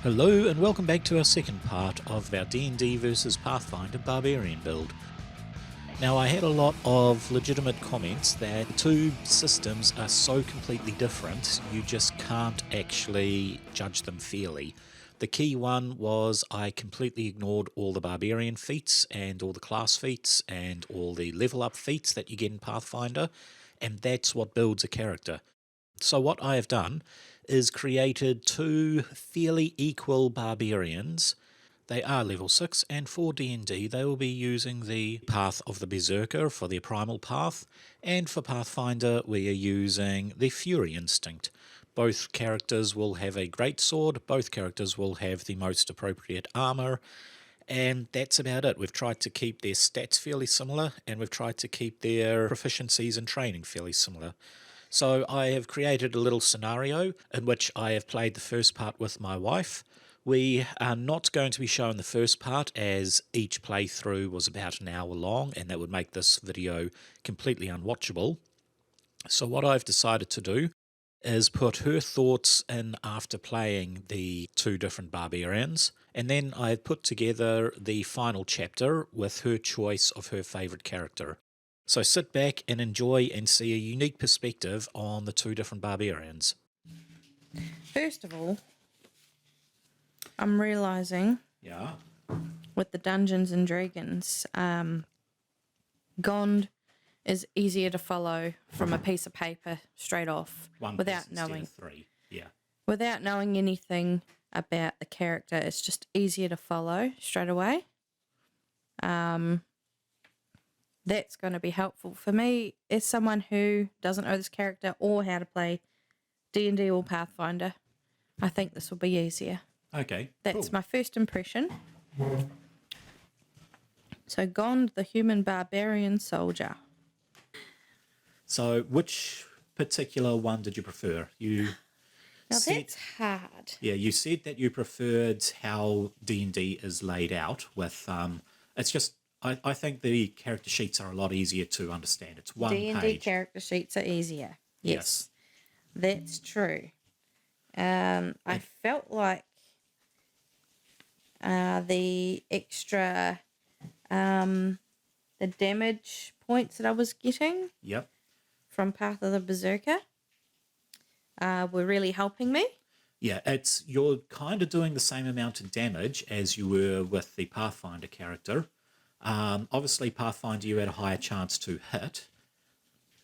Hello and welcome back to our second part of our D&D versus Pathfinder Barbarian build. Now, I had a lot of legitimate comments that the two systems are so completely different you just can't actually judge them fairly. The key one was I completely ignored all the Barbarian feats and all the class feats and all the level up feats that you get in Pathfinder, and that's what builds a character. So what I have done is created two fairly equal barbarians. They are level 6, and for D&D they will be using the path of the Berserker for their primal path, and for Pathfinder we are using the Fury Instinct. Both characters will have a greatsword, both characters will have the most appropriate armour, and that's about it. We've tried to keep their stats fairly similar, and we've tried to keep their proficiencies and training fairly similar. So I have created a little scenario in which I have played the first part with my wife. We are not going to be showing the first part as each playthrough was about an hour long and that would make this video completely unwatchable. So what I've decided to do is put her thoughts in after playing the two different barbarians, and then I've put together the final chapter with her choice of her favourite character. So sit back and enjoy and see a unique perspective on the two different barbarians. First of all, I'm realising with the Dungeons and Dragons, Gond is easier to follow from a piece of paper straight off without knowing. Without knowing anything about the character, it's just easier to follow straight away. That's going to be helpful for me as someone who doesn't know this character or how to play D&D or Pathfinder. I think this will be easier. Okay, That's cool. my first impression. So Gond, the human barbarian soldier. So which particular one did you prefer? That's hard. Yeah, you said that you preferred how D&D is laid out with, it's just, I think the character sheets are a lot easier to understand. It's one D&D page. character sheets are easier. Yes. That's true. I felt like the extra, the damage points that I was getting from Path of the Berserker were really helping me. Yeah, you're kind of doing the same amount of damage as you were with the Pathfinder character. Obviously, Pathfinder, you had a higher chance to hit,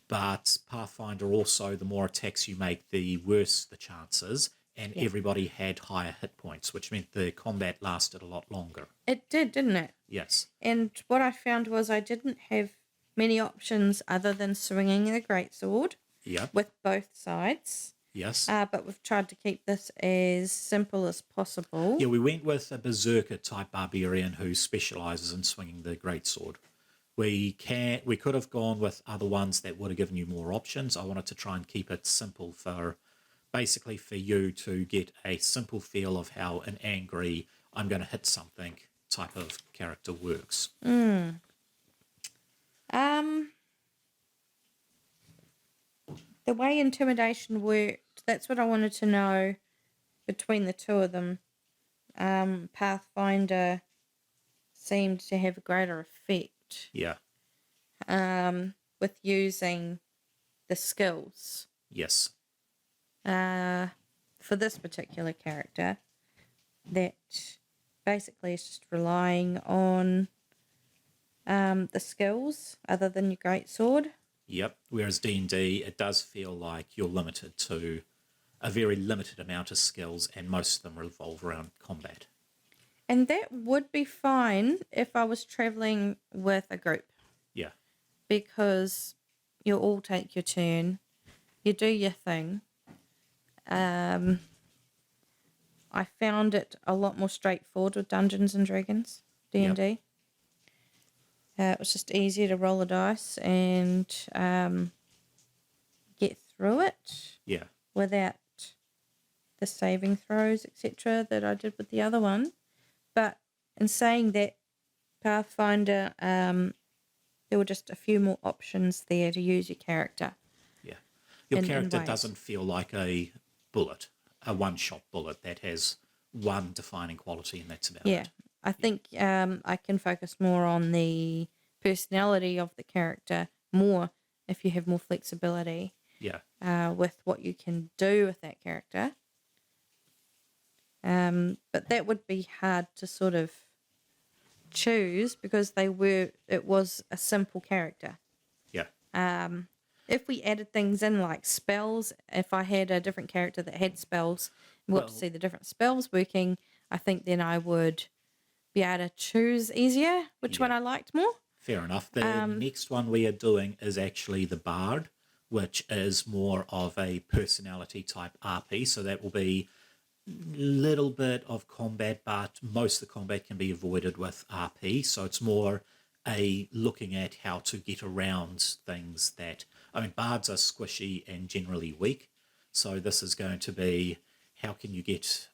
but Pathfinder also, the more attacks you make, the worse the chances, and everybody had higher hit points, which meant the combat lasted a lot longer. It did, didn't it? Yes. And what I found was I didn't have many options other than swinging the greatsword with both sides. Yes. But we've tried to keep this as simple as possible. Yeah, we went with a Berserker-type Barbarian who specialises in swinging the greatsword. We could have gone with other ones that would have given you more options. I wanted to try and keep it simple basically for you to get a simple feel of how an angry, I'm going to hit something type of character works. The way intimidation worked, that's what I wanted to know between the two of them. Pathfinder seemed to have a greater effect. Yeah. With using the skills. Yes. For this particular character, that basically is just relying on the skills other than your greatsword. Yep. Whereas D&D, it does feel like you're limited to a very limited amount of skills, and most of them revolve around combat. And that would be fine if I was traveling with a group. Yeah. Because you all take your turn, you do your thing. I found it a lot more straightforward with Dungeons and Dragons, D&D. Yep. It was just easier to roll a dice and get through it. Yeah. Without the saving throws, etc., that I did with the other one. But in saying that, Pathfinder, there were just a few more options there to use your character. Yeah. Your character doesn't feel like a bullet, a one-shot bullet that has one defining quality, and that's about Yeah. it. I think I can focus more on the personality of the character more if you have more flexibility Yeah. with what you can do with that character. But that would be hard to sort of choose because it was a simple character. Yeah. If we added things in like spells, if I had a different character that had spells and got to see the different spells working, I think then I would be able to choose easier which one I liked more. Fair enough. The next one we are doing is actually the Bard, which is more of a personality type RP. So that will be a little bit of combat, but most of the combat can be avoided with RP. So it's more a looking at how to get around things that, I mean, Bards are squishy and generally weak. So this is going to be how can you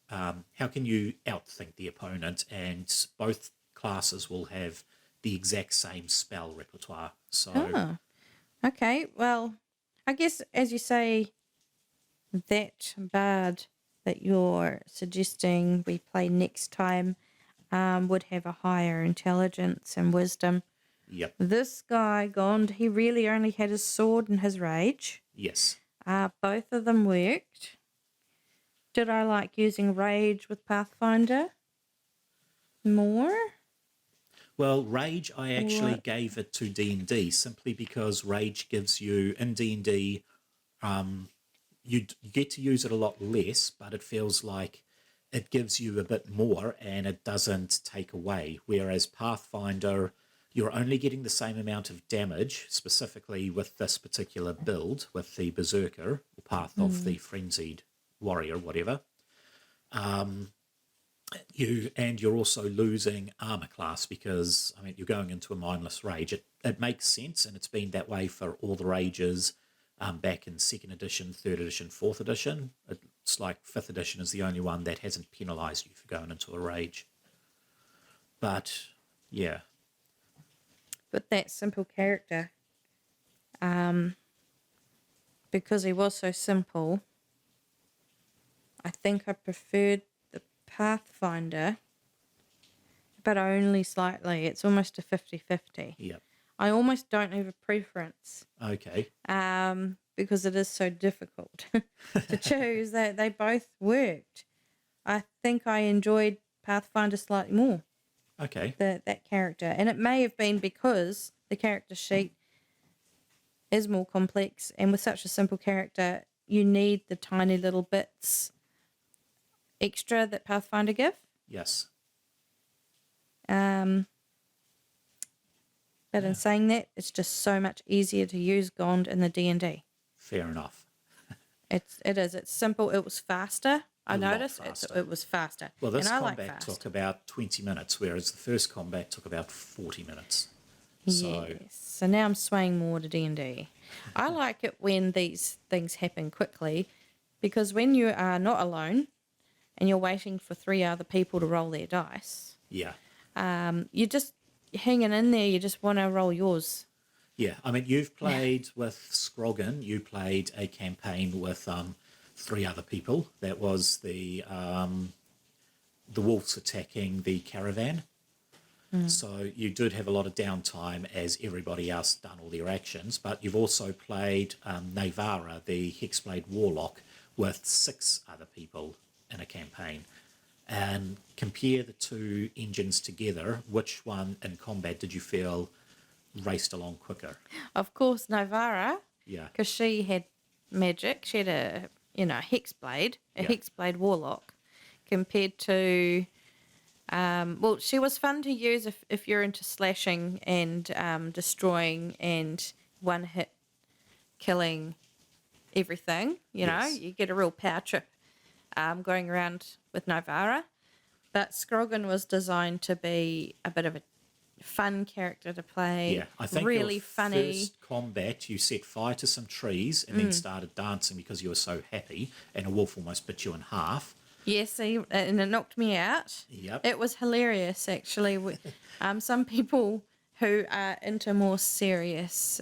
outthink the opponent, and both classes will have the exact same spell repertoire. So Okay, well, I guess as you say, that bard that you're suggesting we play next time would have a higher intelligence and wisdom. Yep. This guy, Gond, he really only had his sword and his rage. Yes. Both of them worked. Did I like using rage with Pathfinder more? Well, Rage, I actually gave it to D&D simply because Rage gives you, in D&D, you get to use it a lot less, but it feels like it gives you a bit more and it doesn't take away. Whereas Pathfinder, you're only getting the same amount of damage, specifically with this particular build, with the Berserker, or Path of the Frenzied Warrior, whatever. You're also losing armor class because, I mean, you're going into a mindless rage. It makes sense, and it's been that way for all the rages back in 2nd edition, 3rd edition, 4th edition. It's like 5th edition is the only one that hasn't penalised you for going into a rage. But, yeah. But that simple character, because he was so simple, I think I preferred the Pathfinder, but only slightly. It's almost a 50-50. Yep. I almost don't have a preference. Okay. Because it is so difficult to choose. They both worked. I think I enjoyed Pathfinder slightly more. Okay. That character. And it may have been because the character sheet is more complex, and with such a simple character, you need the tiny little bits extra that Pathfinder give. Yes. But in saying that, it's just so much easier to use Gond in the D&D. Fair enough. It is. It's simple. It was faster. I noticed faster. it was faster. Well, this and I combat like took about 20 minutes, whereas the first combat took about 40 minutes. Yes. So now I'm swaying more to D&D. I like it when these things happen quickly, because when you are not alone and you're waiting for 3 other people to roll their dice, Yeah. you're just hanging in there. You just want to roll yours. Yeah, I mean, you've played with Scroggin. You played a campaign with 3 other people. That was the wolves attacking the caravan. So you did have a lot of downtime as everybody else done all their actions. But you've also played Navara, the Hexblade Warlock, with 6 other people in a campaign. And compare the 2 engines together. Which one in combat did you feel raced along quicker? Of course, Navara. Yeah. Because she had magic. She had a hexblade, hexblade warlock, compared to. Well, she was fun to use if you're into slashing and destroying and one hit killing everything. You know, you get a real power trip going around with Navara. But Scroggin was designed to be a bit of a fun character to play. Yeah, I think really your funny. First combat, you set fire to some trees and then started dancing because you were so happy, and a wolf almost bit you in half. Yes, and it knocked me out. Yep. It was hilarious, actually. Some people who are into more serious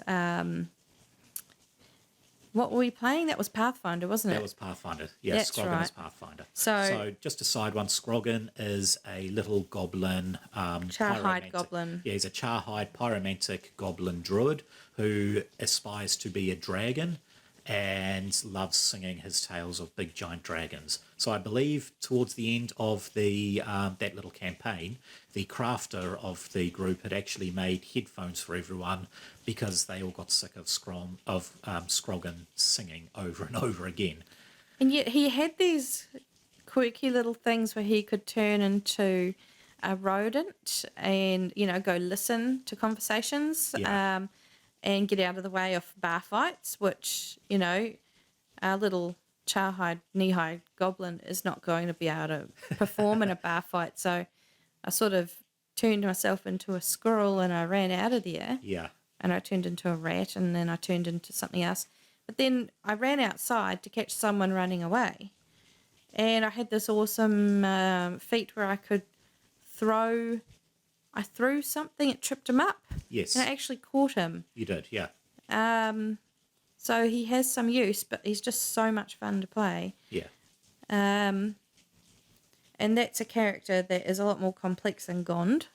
What were we playing? That was Pathfinder, wasn't it? That was Pathfinder. Yeah, That's Scroggin right. is Pathfinder. So just a side one, Scroggin is a little goblin. Charhide pyromantic. goblin. Yeah, he's a Charhide pyromantic goblin druid who aspires to be a dragon and loves singing his tales of big giant dragons. So I believe towards the end of the that little campaign, the crafter of the group had actually made headphones for everyone because they all got sick of Scroggin singing over and over again. And yet he had these quirky little things where he could turn into a rodent and, go listen to conversations. Yeah. And get out of the way of bar fights, which, our little Charhide, knee-high goblin is not going to be able to perform in a bar fight. So I sort of turned myself into a squirrel and I ran out of there. Yeah. And I turned into a rat and then I turned into something else. But then I ran outside to catch someone running away. And I had this awesome feat where I could throw... I threw something, it tripped him up. Yes. And I actually caught him. You did, yeah. So he has some use, but he's just so much fun to play. Yeah. And that's a character that is a lot more complex than Gond.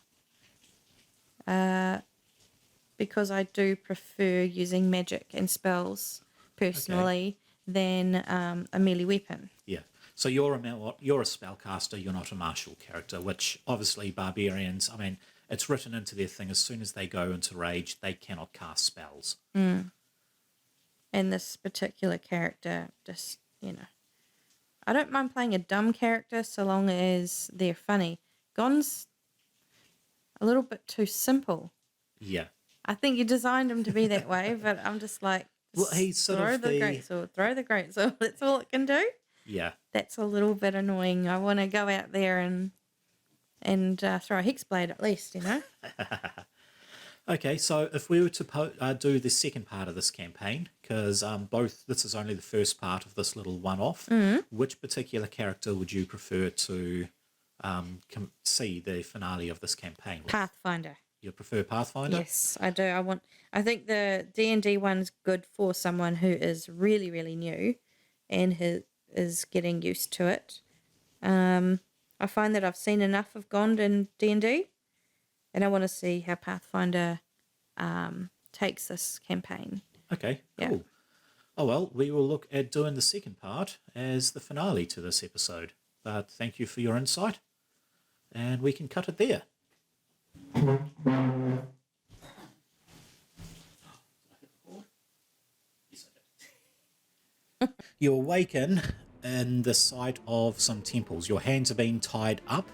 Because I do prefer using magic and spells personally than a melee weapon. Yeah. So you're a spellcaster, you're not a martial character, which obviously Barbarians, it's written into their thing, as soon as they go into rage, they cannot cast spells. And this particular character just, I don't mind playing a dumb character so long as they're funny. Gon's a little bit too simple. Yeah. I think you designed him to be that way, but I'm just like, well, he's sort throw of the greatsword, throw the greatsword. That's all it can do. Yeah. That's a little bit annoying. I want to go out there and throw a hexblade at least, Okay, so if we were to do the second part of this campaign, because this is only the first part of this little one-off, which particular character would you prefer to see the finale of this campaign with? Pathfinder. You prefer Pathfinder? Yes, I do. I think the D&D one's good for someone who is really, really new and is getting used to it. I find that I've seen enough of Gond in D&D, and I want to see how Pathfinder takes this campaign. Okay, cool. Yeah. Oh, well, we will look at doing the second part as the finale to this episode. But thank you for your insight, and we can cut it there. You awaken in the sight of some temples. Your hands are being tied up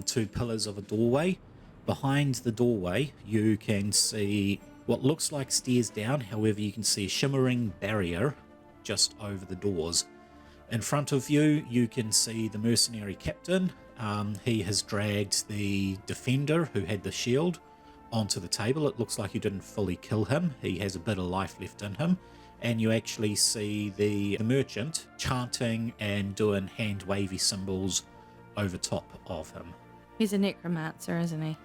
to pillars of a doorway. Behind the doorway, you can see what looks like stairs down. However, you can see a shimmering barrier just over the doors. In front of you, you can see the mercenary captain. He has dragged the defender who had the shield onto the table. It looks like you didn't fully kill him. He has a bit of life left in him. And you actually see the merchant chanting and doing hand wavy symbols over top of him. He's a necromancer, isn't he?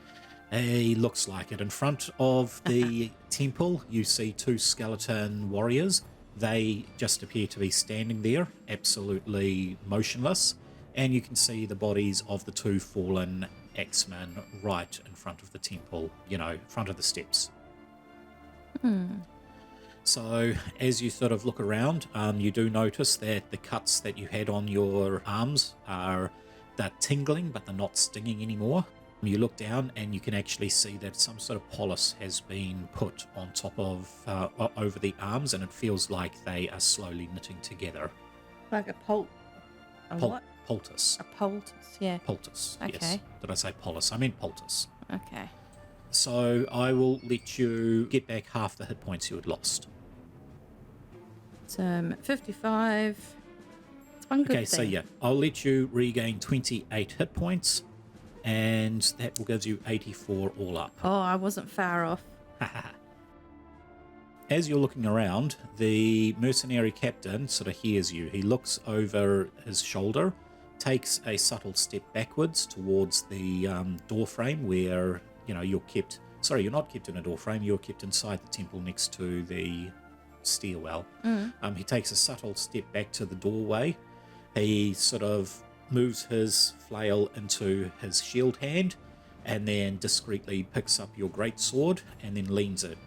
He looks like it. In front of the temple, you see two skeleton warriors. They just appear to be standing there, absolutely motionless. And you can see the bodies of the two fallen axemen right in front of the temple, in front of the steps. So as you sort of look around, you do notice that the cuts that you had on your arms they're tingling, but they're not stinging anymore. You look down and you can actually see that some sort of polish has been put on top of over the arms, and it feels like they are slowly knitting together. Like a what? Poultice. A poultice, yeah. Poultice, Okay. yes. Did I say polis? I meant poultice. Okay. So I will let you get back half the hit points you had lost. So 55. It's one good Okay, thing. so yeah, I'll let you regain 28 hit points, and that will give you 84 all up. Oh, I wasn't far off. As you're looking around, the mercenary captain sort of hears you. He looks over his shoulder, takes a subtle step backwards towards the door frame where, you're kept. Sorry, you're not kept in a door frame. You're kept inside the temple next to the stairwell. He takes a subtle step back to the doorway. He sort of moves his flail into his shield hand and then discreetly picks up your greatsword and then leans it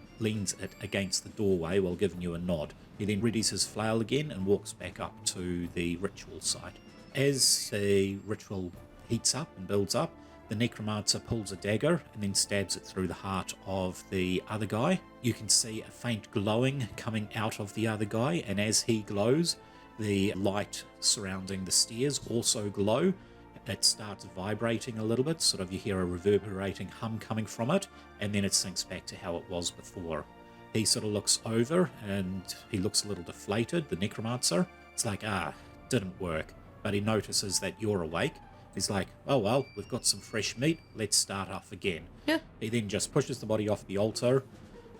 against the doorway while giving you a nod. He then readies his flail again and walks back up to the ritual site. As the ritual heats up and builds up, the necromancer pulls a dagger and then stabs it through the heart of the other guy. You can see a faint glowing coming out of the other guy, and as he glows, the light surrounding the stairs also glow. It starts vibrating a little bit, sort of you hear a reverberating hum coming from it, and then it sinks back to how it was before. He sort of looks over and he looks a little deflated, the necromancer. It's like, didn't work. But he notices that you're awake. He's like, oh well, we've got some fresh meat, let's start off again. Yeah. He then just pushes the body off the altar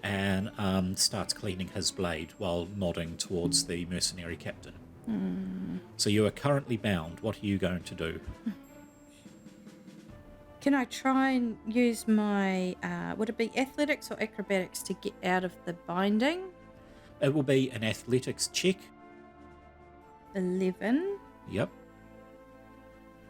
and starts cleaning his blade while nodding towards the mercenary captain. So you are currently bound. What are you going to do? Can I try and use my, would it be athletics or acrobatics to get out of the binding? It will be an athletics check. 11. Yep.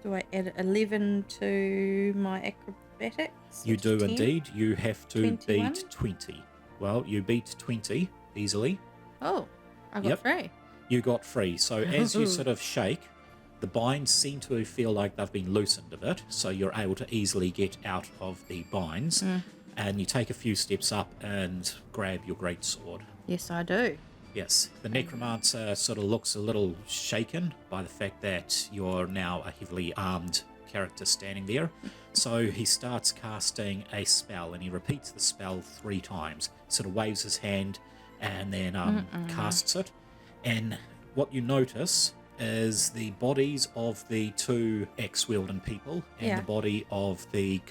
Do I add 11 to my acrobatics? You do 10? indeed. You have to 21? beat 20. Well, you beat 20 easily. Oh, I got Yep. 3. You got free. So as you sort of shake, the binds seem to feel like they've been loosened a bit, so you're able to easily get out of the binds. And you take a few steps up and grab your greatsword. Yes, I do. Yes, the necromancer sort of looks a little shaken by the fact that you're now a heavily armed character standing there. So he starts casting a spell, and he repeats the spell 3 times. Sort of waves his hand and then casts it. And what you notice is the bodies of the 2 axe-wielding people and the body of the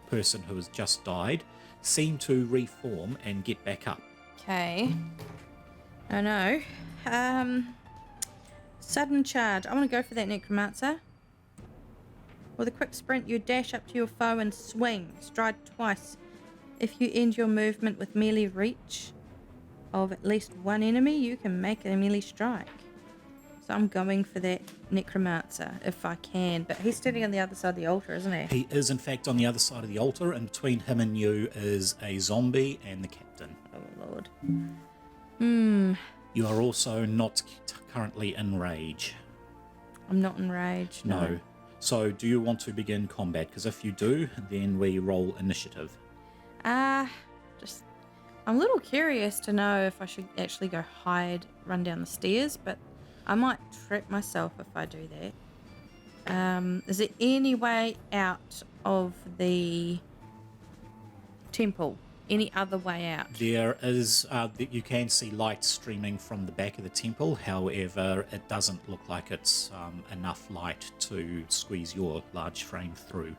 person who has just died seem to reform and get back up. Okay. I know. Sudden charge. I want to go for that necromancer. With a quick sprint, you dash up to your foe and swing. Stride twice. If you end your movement with melee reach of at least one enemy, you can make a melee strike. So I'm going for that necromancer if I can. But he's standing on the other side of the altar, isn't he? He is, in fact, on the other side of the altar, and between him and you is a zombie and the captain. Oh, Lord. You are also not currently in rage. I'm not enraged. No. So do you want to begin combat? Because if you do, then we roll initiative. I'm a little curious to know if I should actually go hide, run down the stairs, but I might trip myself if I do that. Is there any way out of the temple? Any other way out? There is, you can see light streaming from the back of the temple. However, it doesn't look like it's enough light to squeeze your large frame through.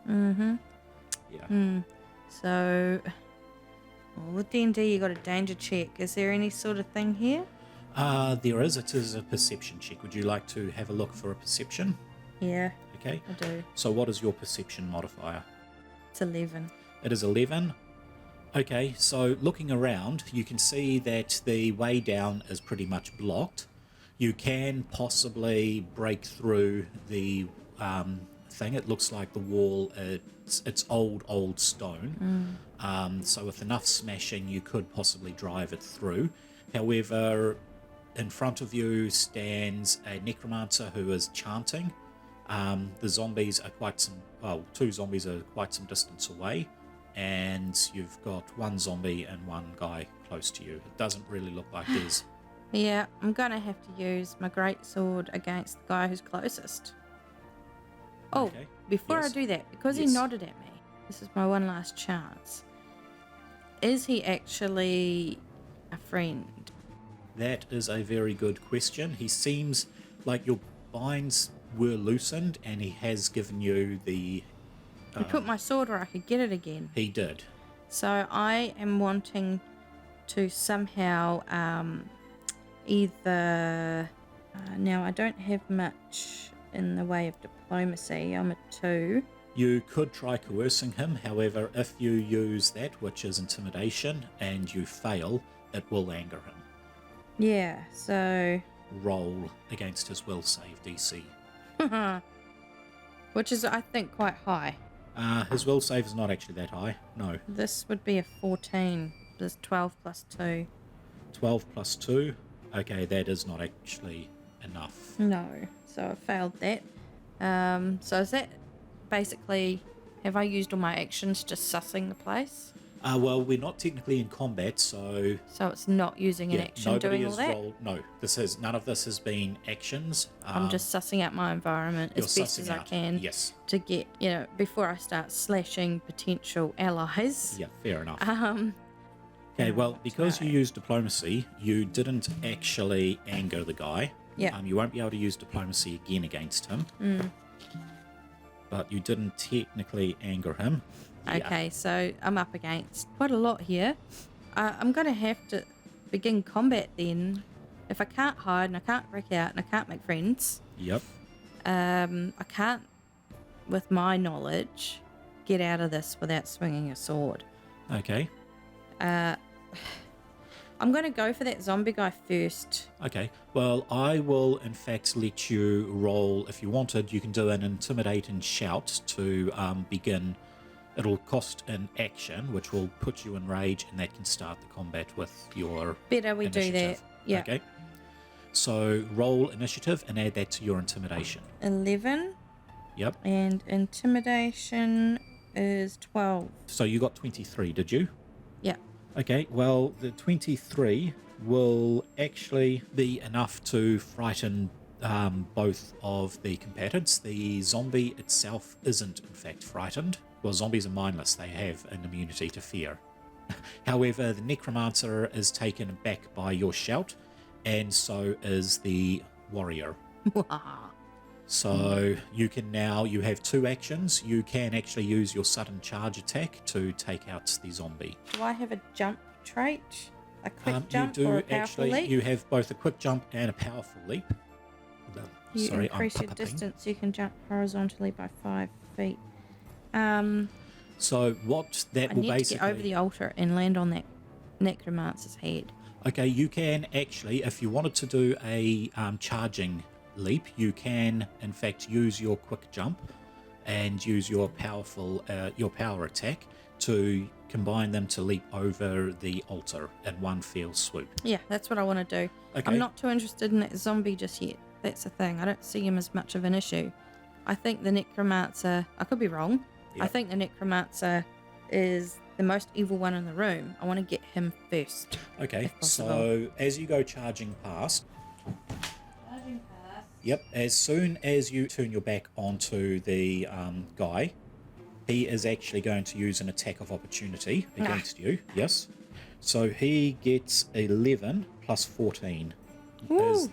Yeah. So, with D&D, you got a danger check. Is there any sort of thing here? There is. It is a perception check. Would you like to have a look for a perception? Yeah, Okay. I do. So what is your perception modifier? It's 11. It is 11. Okay, so looking around, you can see that the way down is pretty much blocked. You can possibly break through the thing. It looks like the wall, it's old stone. So with enough smashing, you could possibly drive it through. However, in front of you stands a necromancer who is chanting. The zombies are 2 zombies are quite some distance away. And you've got 1 zombie and 1 guy close to you. It doesn't really look like there's... Yeah, I'm going to have to use my greatsword against the guy who's closest. Oh, Okay. before Yes. I do that, because he Yes. nodded at me, this is my one last chance. Is he actually a friend? That is a very good question. He seems like your binds were loosened and he has given you the... He put my sword where I could get it again. He did. So I am wanting to somehow either... now, I don't have much in the way of diplomacy. I'm a 2. You could try coercing him. However, if you use that, which is intimidation, and you fail, it will anger him. Yeah, so... roll against his will save DC. which is, I think, quite high. His will save is not actually that high. No. This would be a 14. There's 12 plus 2. 12 plus 2. Okay, that is not actually enough. No, so I failed that. So is that basically, have I used all my actions just sussing the place? Well, we're not technically in combat, so... So it's not using an action doing all that? No, none of this has been actions. I'm just sussing out my environment as best as I can. Yes. To get, before I start slashing potential allies. Yeah, fair enough. Okay, well, because you used diplomacy, you didn't actually anger the guy. Yeah. You won't be able to use diplomacy again against him. But you didn't technically anger him. Okay, so I'm up against quite a lot here. I'm going to have to begin combat then. If I can't hide and I can't break out and I can't make friends. Yep. I can't, with my knowledge, get out of this without swinging a sword. Okay. I'm going to go for that zombie guy first. Okay. Well, I will, in fact, let you roll. If you wanted, you can do an intimidate and shout to begin. It'll cost an action, which will put you in rage, and that can start the combat with your Better we initiative. do that. Yeah. Okay. So roll initiative and add that to your intimidation. 11. Yep. And intimidation is 12. So you got 23, did you? Yeah. Okay, well, the 23 will actually be enough to frighten both of the combatants. The zombie itself isn't, in fact, frightened. Well, zombies are mindless. They have an immunity to fear. However, the necromancer is taken aback by your shout, and so is the warrior. So you have 2 actions. You can actually use your sudden charge attack to take out the zombie. Do I have a jump trait? A quick jump or a powerful leap? You have both a quick jump and a powerful leap. You increase your distance, you can jump horizontally by 5 feet. So what that will basically... I need to get over the altar and land on that necromancer's head. Okay, you can actually, if you wanted to do a charging leap, you can in fact use your quick jump and use your power attack to combine them to leap over the altar in one fell swoop. Yeah, that's what I want to do. Okay. I'm not too interested in that zombie just yet. That's the thing. I don't see him as much of an issue. I think the necromancer, I could be wrong. Yep. I think the necromancer is the most evil one in the room. I want to get him first. Okay, so as you go charging past, yep, as soon as you turn your back onto the guy, he is actually going to use an attack of opportunity against you. Yes. So he gets 11 plus 14. Ooh.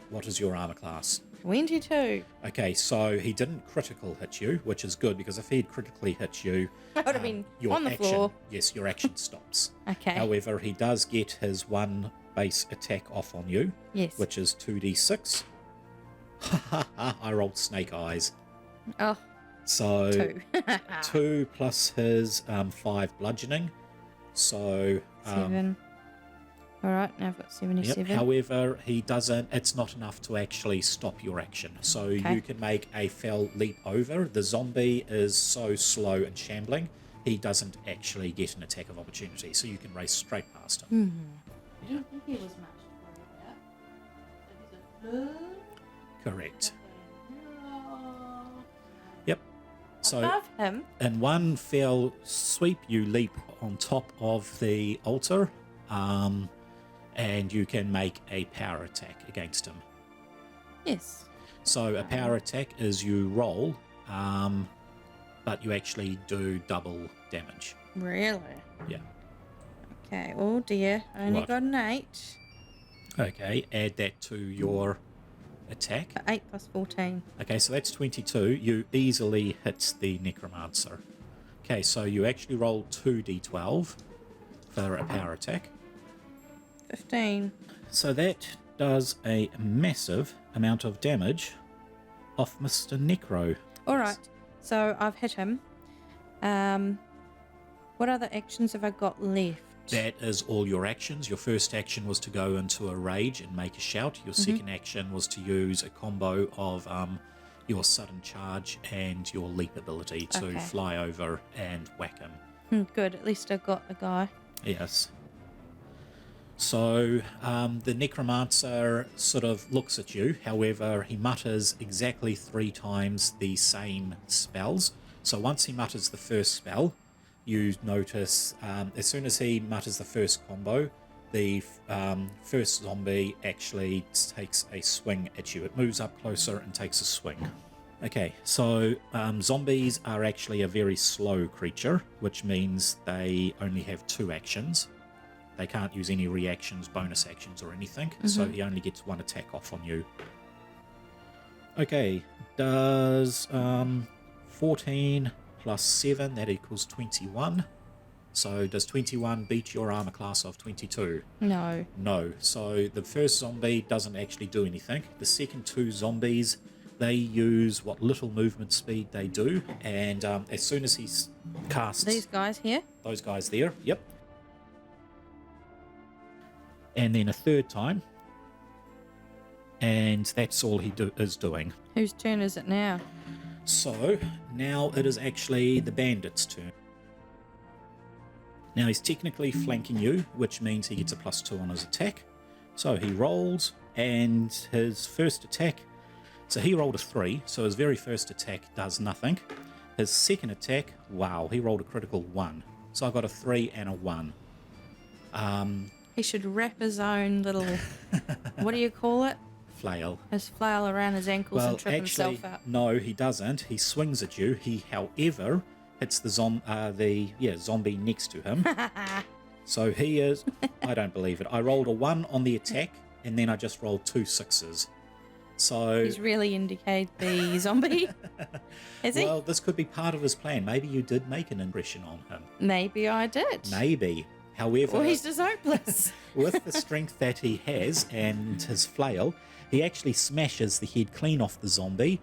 What is your armor class? 22. Okay, so he didn't critical hit you, which is good, because if he'd critically hit you, I would have been your on the action, floor. Yes, your action stops. Okay. However, he does get his 1 base attack off on you, Yes. which is 2d6. I rolled snake eyes. Oh, So 2. 2 plus his 5 bludgeoning. So 7. All right, now I've got 77. Yep. However, it's not enough to actually stop your action. So you can make a fell leap over. The zombie is so slow and shambling, he doesn't actually get an attack of opportunity. So you can race straight past him. I don't think there was much to worry about. Correct. Yep. So Above him. in one fell sweep, you leap on top of the altar. And you can make a power attack against him. Yes. So a power attack is you roll, but you actually do double damage. Really? Yeah. Okay. Oh dear. I only What? got an 8. Okay, add that to your attack. 8 plus 14. Okay, so that's 22. You easily hit the necromancer. Okay, so you actually roll 2d12 for a power attack. 15. So that does a massive amount of damage off Mr. Necro. All right. So I've hit him. What other actions have I got left? That is all your actions. Your first action was to go into a rage and make a shout. Your second action was to use a combo of your sudden charge and your leap ability to fly over and whack him. Good, at least I got the guy. Yes. So the necromancer sort of looks at you. However, he mutters exactly 3 times the same spells. So once he mutters the first spell, you notice as soon as he mutters the first combo, the first zombie actually takes a swing at you. It moves up closer and takes a swing. Okay, so zombies are actually a very slow creature, which means they only have 2 actions. They can't use any reactions, bonus actions, or anything, so he only gets 1 attack off on you. Okay, does 14 plus 7, that equals 21. So does 21 beat your armor class of 22? No. No. So the first zombie doesn't actually do anything. The second 2 zombies, they use what little movement speed they do, and as soon as he casts... These guys here? Those guys there, yep. And then a third time, and that's all he is doing. Whose turn is it now? So now it is actually the bandit's turn. Now he's technically flanking you, which means he gets a +2 on his attack. So he rolls, and his first attack, so he rolled a 3, so his very first attack does nothing. His second attack, wow, he rolled a critical 1. So I got a 3 and a 1. He should wrap his own little, what do you call it? Flail. His flail around his ankles and trip himself up. No, he doesn't. He swings at you. He, however, hits the zombie next to him. So he is... I don't believe it. I rolled a 1 on the attack, and then I just rolled 2 6s. So... He's really indicated the zombie. Is he? Well, this could be part of his plan. Maybe you did make an impression on him. Maybe I did. Maybe. However... Well, he's just hopeless. With the strength that he has and his flail, he actually smashes the head clean off the zombie,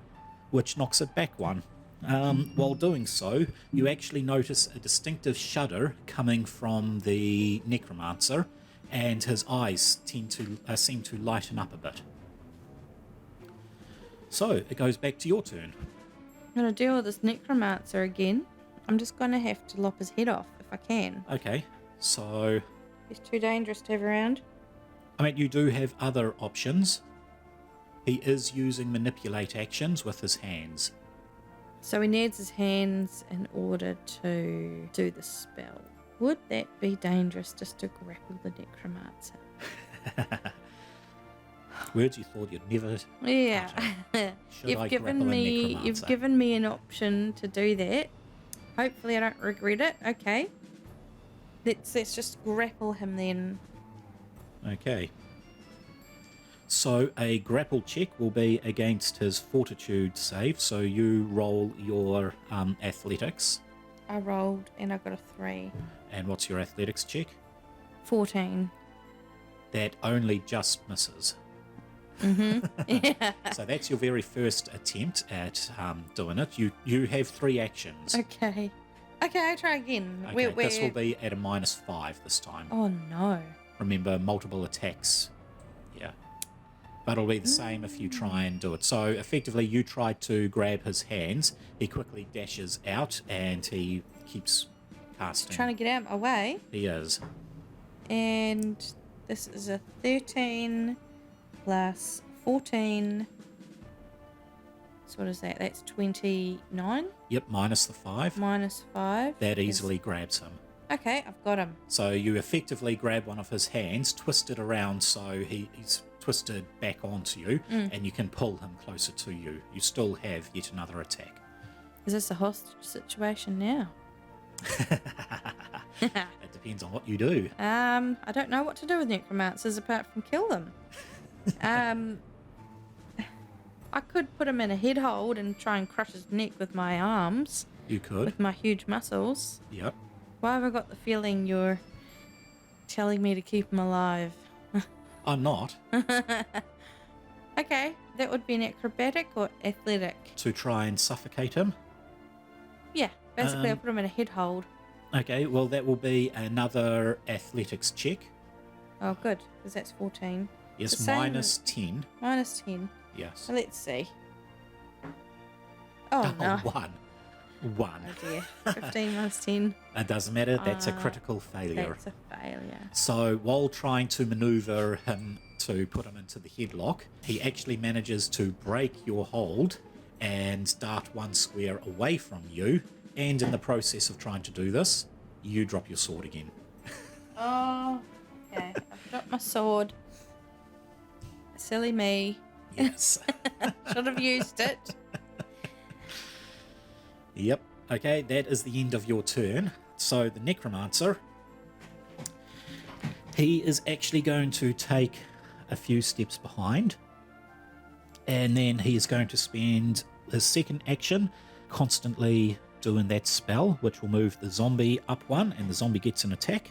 which knocks it back 1. While doing so, you actually notice a distinctive shudder coming from the necromancer, and his eyes seem to lighten up a bit. So, it goes back to your turn. I'm going to deal with this necromancer again. I'm just going to have to lop his head off if I can. Okay, so... He's too dangerous to have around. I mean, you do have other options. He is using manipulate actions with his hands. So he needs his hands in order to do the spell. Would that be dangerous just to grapple the necromancer? Words you thought you'd never Yeah. You've given me an option to do that. Hopefully I don't regret it. Okay. Let's just grapple him then. Okay. So a grapple check will be against his fortitude save. So you roll your athletics. I rolled and I got a 3. And what's your athletics check? 14. That only just misses. Yeah. So that's your very first attempt at doing it. You have 3 actions. Okay, I'll try again. Okay, this will be at a -5 this time. Oh no. Remember, multiple attacks. Yeah. But it'll be the same if you try and do it. So effectively you try to grab his hands. He quickly dashes out and he keeps casting. Trying to get out of my way. He is. And this is a 13 plus 14. So what is that? That's 29? Yep, minus the 5. Minus 5. That easily grabs him. Okay, I've got him. So you effectively grab one of his hands, twist it around so he's twisted back onto you, and you can pull him closer to you. You still have yet another attack. Is this a hostage situation now? It depends on what you do. I don't know what to do with necromancers apart from kill them. I could put him in a head hold and try and crush his neck with my arms. You could. With my huge muscles. Yep. Why have I got the feeling you're telling me to keep him alive? I'm not. Okay, that would be an acrobatic or athletic? To try and suffocate him? Yeah, basically I'll put him in a head hold. Okay, well, that will be another athletics check. Oh, good, because that's 14. Yes, The same- minus 10. Minus 10. Yes. So let's see. Oh, no. One. Oh, dear. 15 minus 10. It doesn't matter. That's a critical failure. That's a failure. So while trying to maneuver him to put him into the headlock, he actually manages to break your hold and dart one square away from you. And in the process of trying to do this, you drop your sword again. Oh, okay. I've dropped my sword. Silly me. Yes. Should have used it. Yep. Okay, that is the end of your turn. So the Necromancer, he is actually going to take a few steps behind, and then he is going to spend his second action constantly doing that spell, which will move the zombie up one, and the zombie gets an attack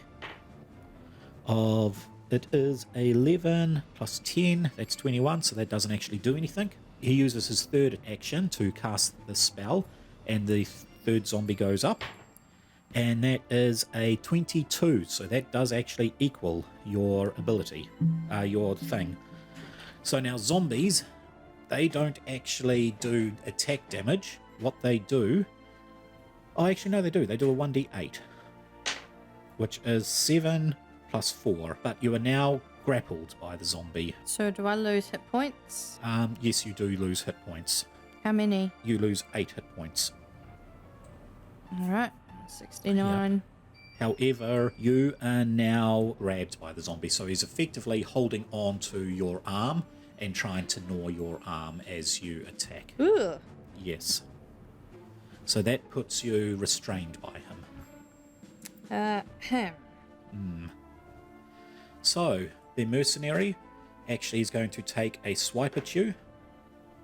of, it is 11 plus 10, that's 21, so that doesn't actually do anything. He uses his third action to cast the spell, and the third zombie goes up, and that is a 22, so that does actually equal your ability, your thing. So now zombies, they don't actually do attack damage. What they do, oh actually no, they do a 1d8, which is 7 plus 4, but you are now grappled by the zombie. So do I lose hit points? Yes, you do lose hit points. How many? You lose 8 hit points. Alright, 69. Yep. However, you are now grabbed by the zombie, so he's effectively holding on to your arm and trying to gnaw your arm as you attack. Ooh. Yes. So that puts you restrained by him. So the mercenary actually is going to take a swipe at you.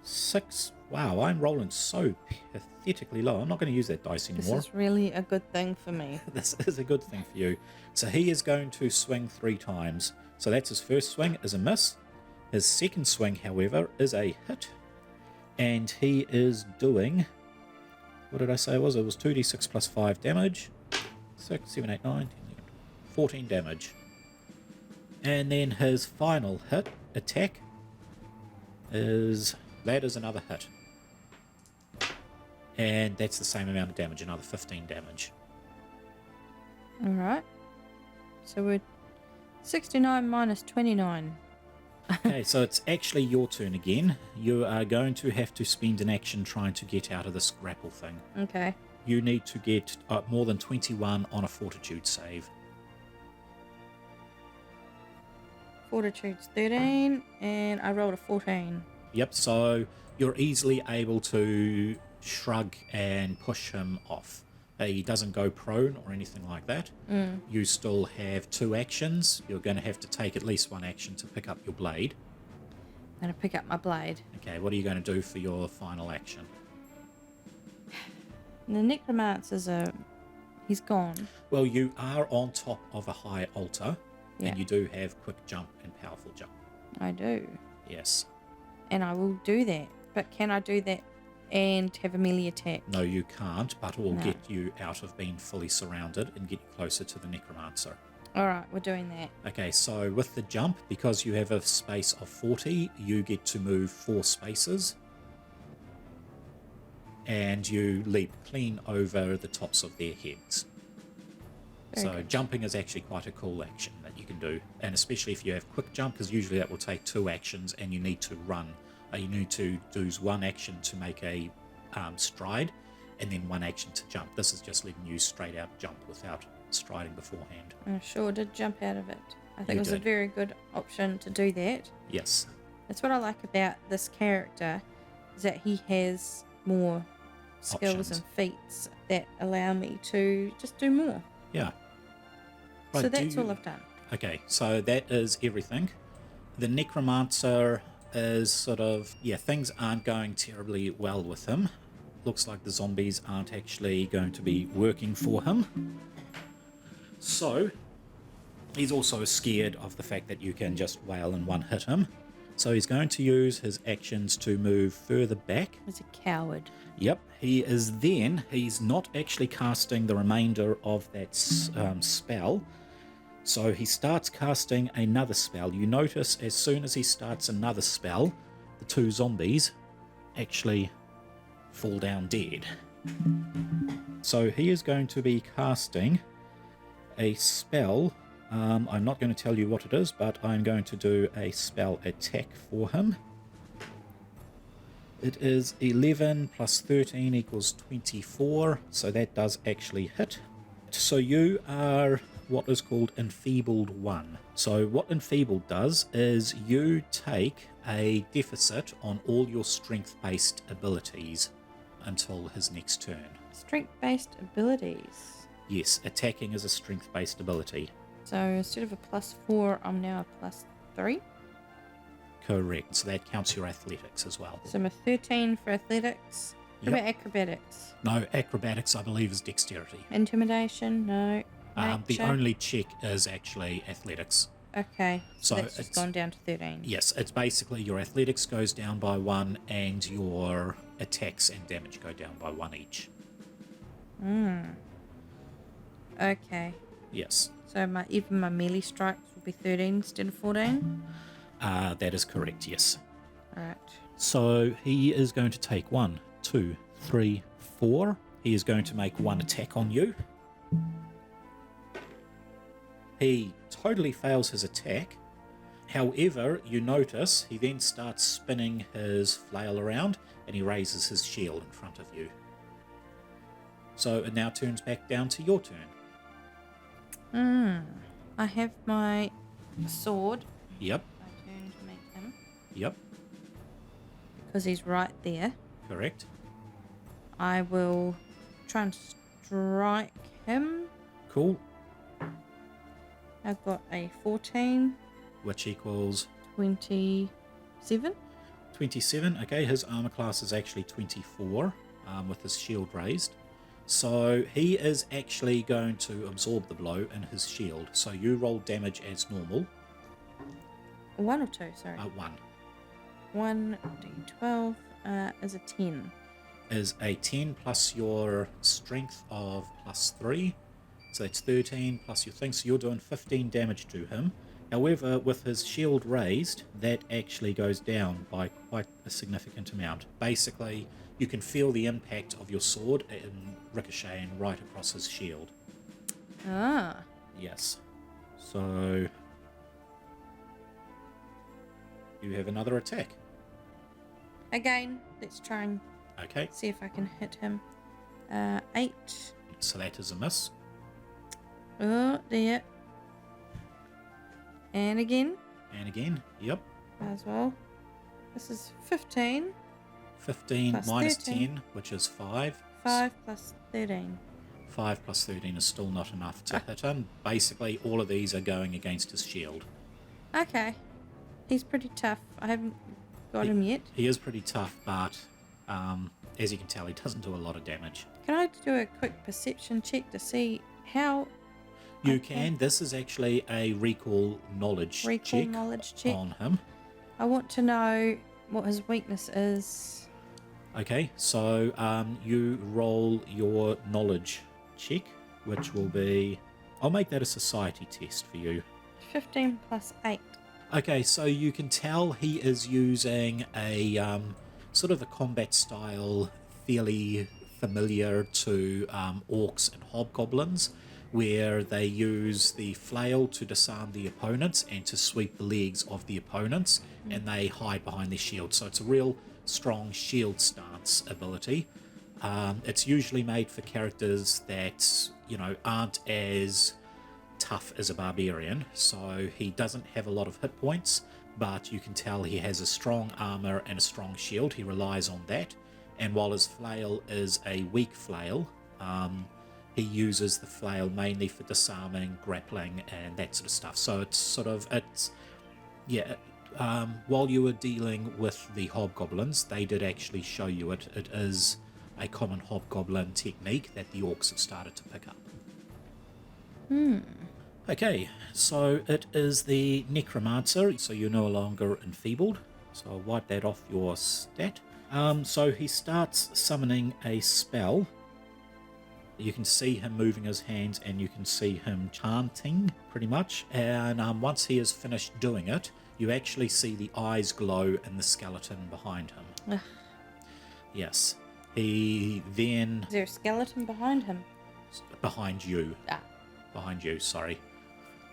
6. Wow, I'm rolling so pathetically low. I'm not going to use that dice anymore. This is really a good thing for me. This is a good thing for you. So he is going to swing 3 times. So that's his first swing is a miss. His second swing, however, is a hit. And he is doing, what did I say it was? It was 2d6 plus 5 damage. 6, 7, 8, 9, 10, 11, 14 damage. And then his final hit, attack, is, that is another hit. And that's the same amount of damage, another 15 damage. Alright. So we're 69 minus 29. Okay, so it's actually your turn again. You are going to have to spend an action trying to get out of this grapple thing. Okay. You need to get more than 21 on a fortitude save. Fortitude's 13, and I rolled a 14. Yep, so you're easily able to shrug and push him off. He doesn't go prone or anything like that. You still have 2 actions. You're going to have to take at least 1 action to pick up your blade. I'm going to pick up my blade. Okay, what are you going to do for your final action? The necromancer's he's gone. Well, you are on top of a high altar, Yeah. and you do have quick jump and powerful jump. I do. Yes. And I will do that. But can I do that and have a melee attack? No, you can't, but it will No. get you out of being fully surrounded and get you closer to the necromancer. Alright, we're doing that. Okay, so with the jump, because you have a space of 40, you get to move 4 spaces. And you leap clean over the tops of their heads. Very So good. jumping is actually quite a cool action that you can do. And especially if you have quick jump, because usually that will take 2 actions and you need to run. You need to do 1 action to make a stride, and then 1 action to jump. This is just letting you straight out jump without striding beforehand. I sure did jump out of it. I think You it was a did. very good option to do that. Yes. That's what I like about this character, is that he has more skills Options. and feats that allow me to just do more. Yeah. So Right, that's all I've done. Okay, so that is everything. The necromancer is sort of, yeah, things aren't going terribly well with him. Looks like the zombies aren't actually going to be working for him. So, he's also scared of the fact that you can just wail and one hit him. So he's going to use his actions to move further back. He's a coward. Yep, he's not actually casting the remainder of that spell. So he starts casting another spell. You notice as soon as he starts another spell, the two zombies actually fall down dead. So he is going to be casting a spell. I'm not going to tell you what it is, but I'm going to do a spell attack for him. It is 11 plus 13 equals 24, so that does actually hit. So you are what is called Enfeebled 1. So what Enfeebled does is you take a deficit on all your strength-based abilities until his next turn. Strength-based abilities. Yes, attacking is a strength-based ability. So instead of a +4, I'm now a +3. Correct. So that counts your athletics as well. So I'm a 13 for athletics. What about acrobatics? No, acrobatics I believe is dexterity. Intimidation? No. The only check is actually athletics. Okay, so that's just gone down to 13. Yes, it's basically your athletics goes down by 1 and your attacks and damage go down by 1 each. Okay. Yes. So even my melee strikes will be 13 instead of 14? That is correct, yes. Alright. So he is going to take 1, 2, 3, 4. He is going to make 1 attack on you. He totally fails his attack. However, you notice he then starts spinning his flail around and he raises his shield in front of you. So it now turns back down to your turn. I have my sword. Yep. I turn to make him. Yep. Because he's right there. Correct. I will try and strike him. Cool. I've got a 14. Which equals? 27. 27. Okay, his armor class is actually 24 with his shield raised. So he is actually going to absorb the blow in his shield. So you roll damage as normal. 1 or 2, sorry. 1. 1d12 is a 10. Is a 10 plus your strength of +3. So that's 13 plus your thing. So you're doing 15 damage to him. However, with his shield raised, that actually goes down by quite a significant amount. Basically, you can feel the impact of your sword ricocheting right across his shield. Ah. Yes. So you have another attack. Again, let's try and Okay. see if I can hit him. 8. So that is a miss. Oh, dear. And again. And again. Yep. As well. This is 15. 15 plus minus 13. 10, which is 5. 5 plus 13. 5 plus 13 is still not enough to hit him. Basically, all of these are going against his shield. Okay. He's pretty tough. I haven't got him yet. He is pretty tough, but as you can tell, he doesn't do a lot of damage. Can I do a quick perception check to see how... You can. This is actually a recall knowledge check on him. I want to know what his weakness is. Okay, so you roll your knowledge check, which will be... I'll make that a society test for you. 15 plus 8. Okay, so you can tell he is using a sort of a combat style fairly familiar to orcs and hobgoblins, where they use the flail to disarm the opponents and to sweep the legs of the opponents, and they hide behind their shield. So it's a real strong shield stance ability. It's usually made for characters that, aren't as tough as a barbarian, so he doesn't have a lot of hit points, but you can tell he has a strong armor and a strong shield. He relies on that, and while his flail is a weak flail, he uses the flail mainly for disarming, grappling, and that sort of stuff. So while you were dealing with the hobgoblins, they did actually show you it. It is a common hobgoblin technique that the orcs have started to pick up. Okay, so it is the necromancer, so you're no longer enfeebled. So I'll wipe that off your stat. So he starts summoning a spell. You can see him moving his hands and you can see him chanting pretty much. And once he has finished doing it, you actually see the eyes glow in the skeleton behind him. Ugh. Yes. He then... Is there a skeleton behind him? Behind you. Ah. Behind you, sorry.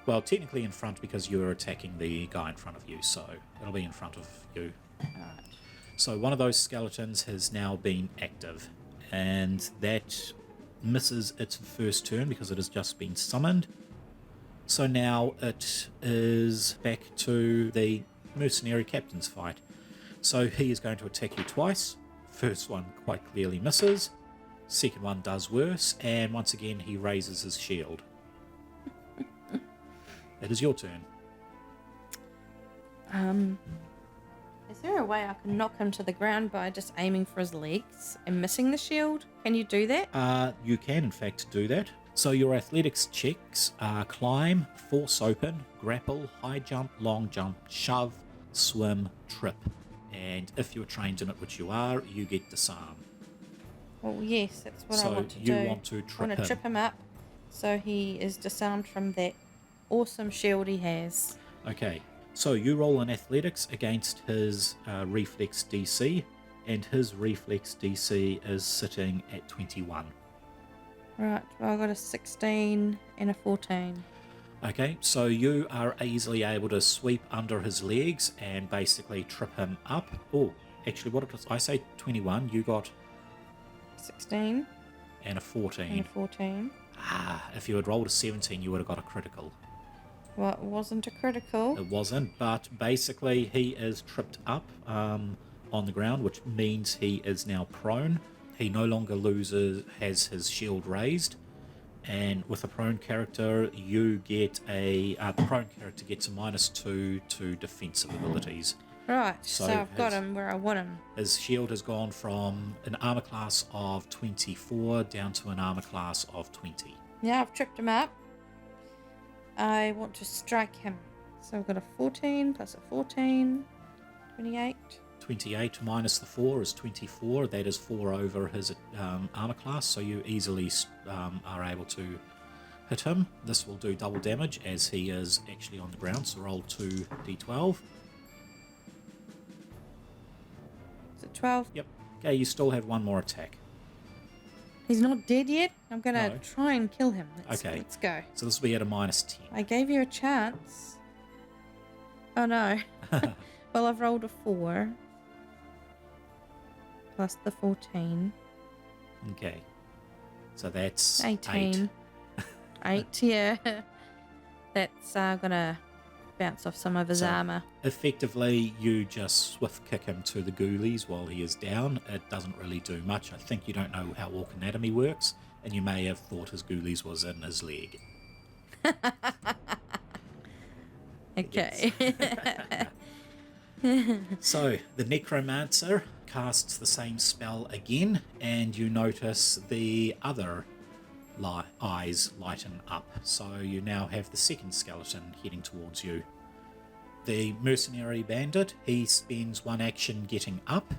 Well, technically in front because you're attacking the guy in front of you, so it'll be in front of you. Alright. So one of those skeletons has now been active, and that misses its first turn because it has just been summoned. So now it is back to the mercenary captain's fight. So he is going to attack you twice. First one quite clearly misses. Second one does worse, and once again he raises his shield. It is your turn. Is there a way I can knock him to the ground by just aiming for his legs and missing the shield? Can you do that? You can in fact do that. So your athletics checks are climb, force open, grapple, high jump, long jump, shove, swim, trip. And if you're trained in it, which you are, you get disarm. Well, yes, that's what So I want to do. you want to trip I want to him. trip him up so he is disarmed from that awesome shield he has. Okay, so you roll an athletics against his reflex DC, and his reflex DC is sitting at 21. Right, well, I got a 16 and a 14. Okay, so you are easily able to sweep under his legs and basically trip him up. Oh, actually, what did I say? 21. You got 16 and a 14. and a 14. If you had rolled a 17, you would have got a critical. Well, it wasn't a critical. It wasn't, but basically he is tripped up on the ground, which means he is now prone. He no longer has his shield raised, and with a prone character, you get the prone character gets a -2 to defensive abilities. Right, so I've got him where I want him. His shield has gone from an armor class of 24 down to an armor class of 20. Yeah, I've tripped him up. I want to strike him. So I've got a 14 plus a 14, 28. 28 minus the 4 is 24. That is 4 over his armor class, so you easily are able to hit him. This will do double damage as he is actually on the ground, so roll 2d12. Is it 12? Yep. Okay, you still have one more attack. He's not dead yet? I'm going to No. try and kill him. Okay. Let's go. So this will be at a -10. I gave you a chance. Oh no. Well, I've rolled a 4. Plus the 14. Okay. So that's 18. 8, yeah. That's gonna bounce off some of his armor. Effectively, you just swift kick him to the ghoulies while he is down. It doesn't really do much. I think you don't know how orc anatomy works, and you may have thought his ghoulies was in his leg. Okay. So, the necromancer casts the same spell again, and you notice the other eyes lighten up. So you now have the second skeleton heading towards you. The mercenary bandit, he spends one action getting up.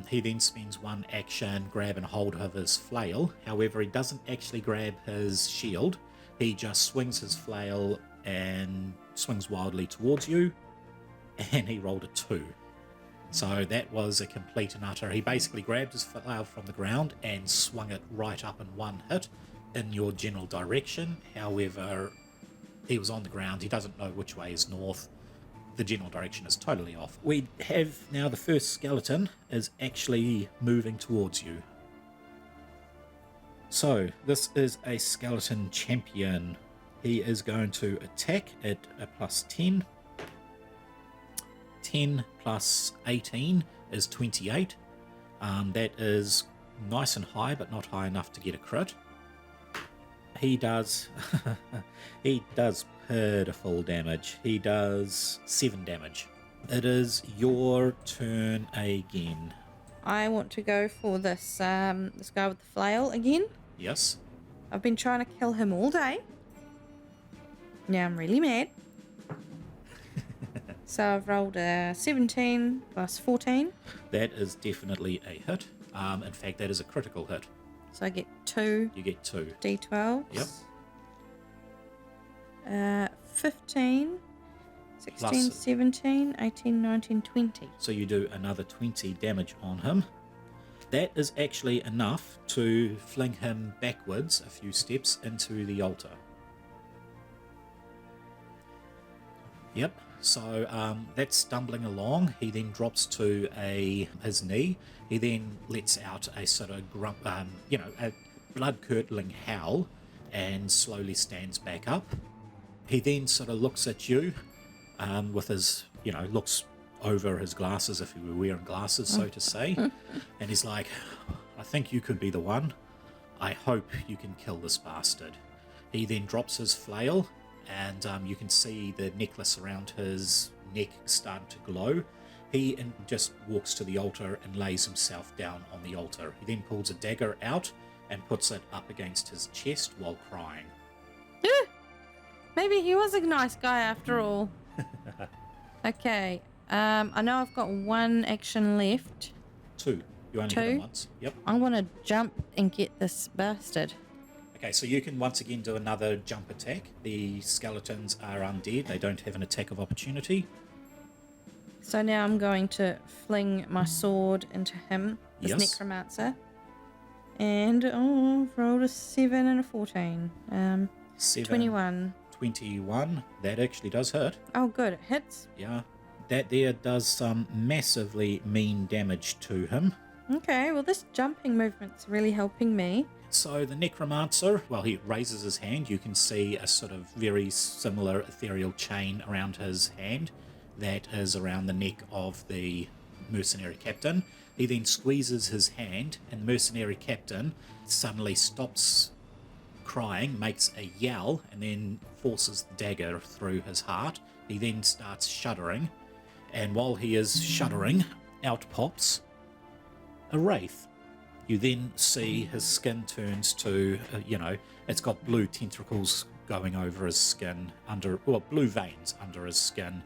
He then spends one action grab and hold of his flail. However, he doesn't actually grab his shield. He just swings his flail and swings wildly towards you, and he rolled a 2. So that was a complete and utter. He basically grabbed his flail from the ground and swung it right up in one hit in your general direction. However, he was on the ground. He doesn't know which way is north. The general direction is totally off. We have now the first skeleton is actually moving towards you. So this is a skeleton champion. He is going to attack at a +10. 10 plus 18 is 28. That is nice and high, but not high enough to get a crit. He does pitiful damage. He does 7 damage. It is your turn again. I want to go for this this guy with the flail again. Yes. I've been trying to kill him all day. Now I'm really mad. So I've rolled a 17 plus 14. That is definitely a hit. In fact, that is a critical hit. So I get 2 You get 2. D12s. Yep. 15, 16, Plus- 17, 18, 19, 20. So you do another 20 damage on him. That is actually enough to fling him backwards a few steps into the altar. Yep. So that's stumbling along. He then drops to his knee. He then lets out a sort of a blood-curdling howl and slowly stands back up. He then sort of looks at you with his, looks over his glasses, if he were wearing glasses, so to say. And he's like, I think you could be the one. I hope you can kill this bastard. He then drops his flail, and you can see the necklace around his neck start to glow. He just walks to the altar and lays himself down on the altar. He then pulls a dagger out and puts it up against his chest while crying. Maybe he was a nice guy after all. Okay. I know I've got 1 action left. 2. You only hit him once. Yep. I want to jump and get this bastard. Okay, so you can once again do another jump attack. The skeletons are undead. They don't have an attack of opportunity. So now I'm going to fling my sword into him, this Yes. necromancer. And I've rolled a 7 and a 14. 7, 21. 21. That actually does hit. Oh, good. It hits. Yeah. That there does some massively mean damage to him. Okay, well, this jumping movement's really helping me. So the necromancer, well, he raises his hand. You can see a sort of very similar ethereal chain around his hand that is around the neck of the mercenary captain. He then squeezes his hand, and the mercenary captain suddenly stops crying, makes a yell, and then forces the dagger through his heart. He then starts shuddering, and while he is shuddering, out pops a wraith. You then see his skin turns to, it's got blue tentacles going over his skin, blue veins under his skin,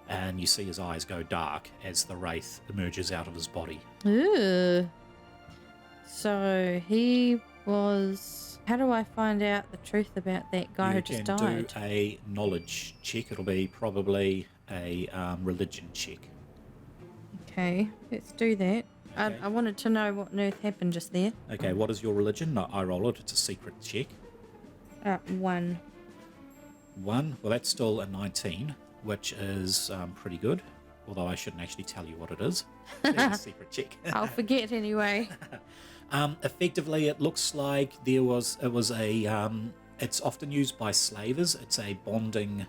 and you see his eyes go dark as the wraith emerges out of his body. Ooh. So he was... How do I find out the truth about that guy who just died? You can do a knowledge check. It'll be probably a religion check. Okay, let's do that. Okay. I wanted to know what on earth happened just there. Okay, what is your religion? No, I roll it. It's a secret check. 1. 1. Well, that's still a 19, which is pretty good. Although I shouldn't actually tell you what it is. It's a secret check. I'll forget anyway. Effectively, it looks like it's often used by slavers. It's a bonding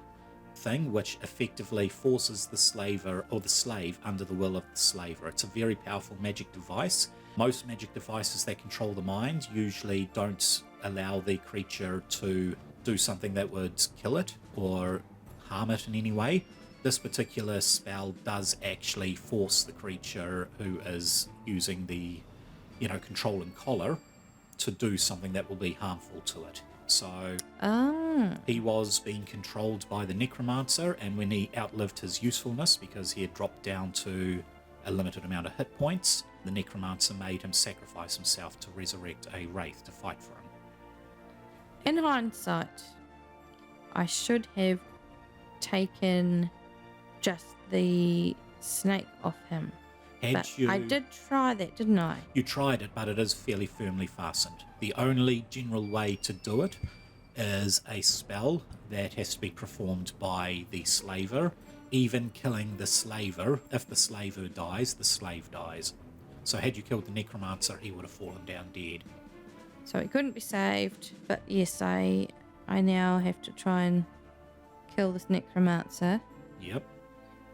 thing which effectively forces the slaver or the slave under the will of the slaver. It's a very powerful magic device. Most magic devices that control the mind usually don't allow the creature to do something that would kill it or harm it in any way. This particular spell does actually force the creature who is using the control and collar to do something that will be harmful to it. So he was being controlled by the necromancer, and when he outlived his usefulness because he had dropped down to a limited amount of hit points, the necromancer made him sacrifice himself to resurrect a wraith to fight for him. In hindsight, I should have taken just the snake off him. I did try that, didn't I? You tried it, but it is fairly firmly fastened. The only general way to do it is a spell that has to be performed by the slaver. Even killing the slaver, if the slaver dies, the slave dies. So had you killed the necromancer, he would have fallen down dead. So it couldn't be saved, but yes, I now have to try and kill this necromancer. Yep.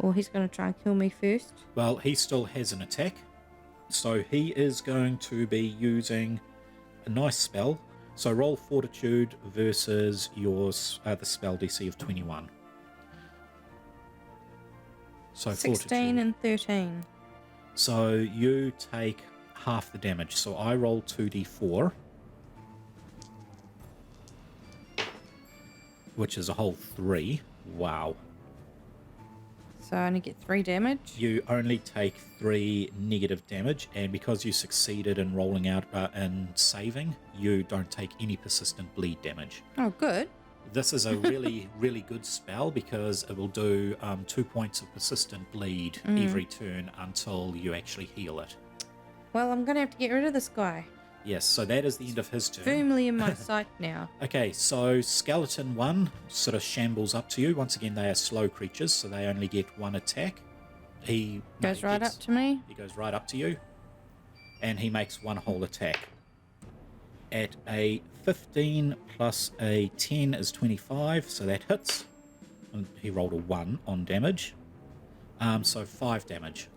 Or he's going to try and kill me first. Well, he still has an attack. So he is going to be using a nice spell. So roll Fortitude versus yours, the spell DC of 21. So 16 Fortitude. and 13. So you take half the damage. So I roll 2d4, which is a whole 3. Wow. So I only get 3 damage. You only take 3 negative damage, and because you succeeded in rolling out and saving, you don't take any persistent bleed damage. Oh, good. This is a really, really good spell because it will do 2 points of persistent bleed every turn until you actually heal it. Well, I'm going to have to get rid of this guy. Yes, so that is the end of his turn. Firmly in my sight now. Okay, so Skeleton 1 sort of shambles up to you. Once again, they are slow creatures, so they only get 1 attack. He goes right up to me. He goes right up to you, and he makes 1 whole attack. At a 15 plus a 10 is 25, so that hits. And he rolled a 1 on damage. So 5 damage.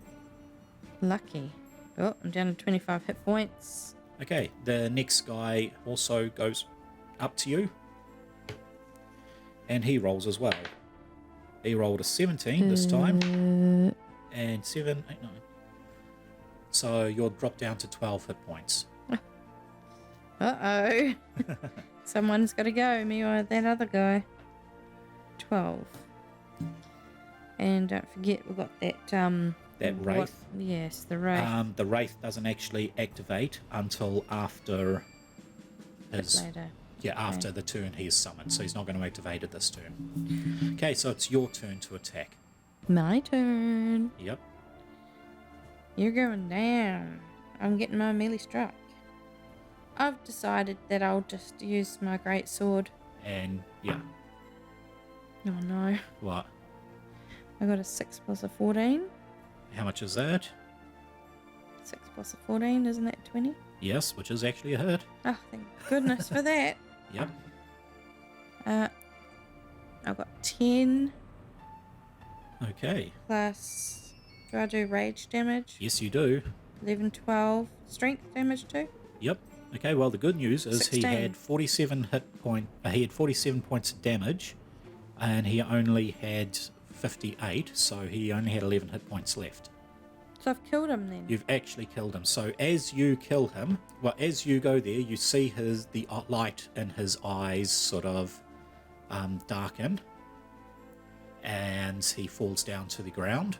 Lucky. Oh, I'm down to 25 hit points. Okay, the next guy also goes up to you, and he rolls as well. He rolled a 17 this time, and 7, 8, 9. So you're dropped down to 12 hit points. Uh-oh. Someone's got to go, me or that other guy. 12. And don't forget, we've got that... that Wraith. Yes, the Wraith. The Wraith doesn't actually activate until after his... later. Yeah, after the turn he is summoned, so he's not going to activate it this turn. Okay, so it's your turn to attack. My turn. Yep. You're going down. I'm getting my melee strike. I've decided that I'll just use my greatsword. And, yeah. Oh no. What? I got a 6 plus a 14. How much is that? 6 plus a 14, isn't that 20? Yes, which is actually a hit. Oh, thank goodness for that. Yep. I've got 10 Okay. plus... Do I do rage damage? Yes, you do. 11, 12. Strength damage too? Yep. Okay, well, the good news is 16. he had 47 he had 47 points of damage, and he only had 58, so he only had 11 hit points left. So I've killed him then? You've actually killed him. So as you kill him, well, as you go there, you see the light in his eyes sort of darken, and he falls down to the ground.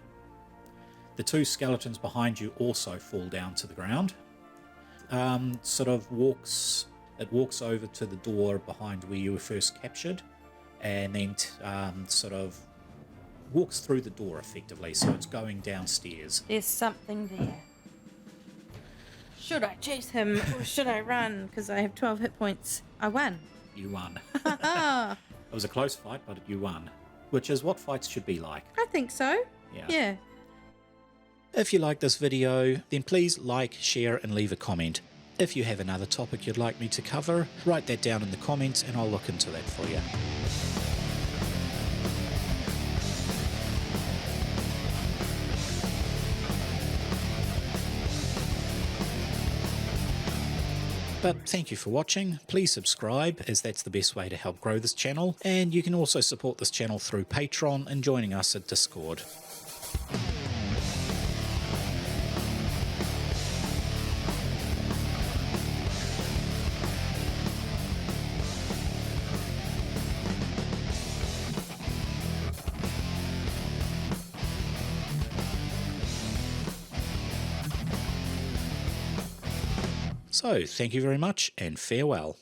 The 2 skeletons behind you also fall down to the ground. It walks over to the door behind where you were first captured, and then sort of walks through the door effectively, so it's going downstairs. There's something there. Should I chase him or should I run? Because I have 12 hit points. I won. You won. It was a close fight, but you won, which is what fights should be like. I think so. Yeah. If you like this video, then please like, share and leave a comment. If you have another topic you'd like me to cover, write that down in the comments and I'll look into that for you. But thank you for watching. Please subscribe, as that's the best way to help grow this channel, and you can also support this channel through Patreon and joining us at Discord. So, thank you very much and farewell.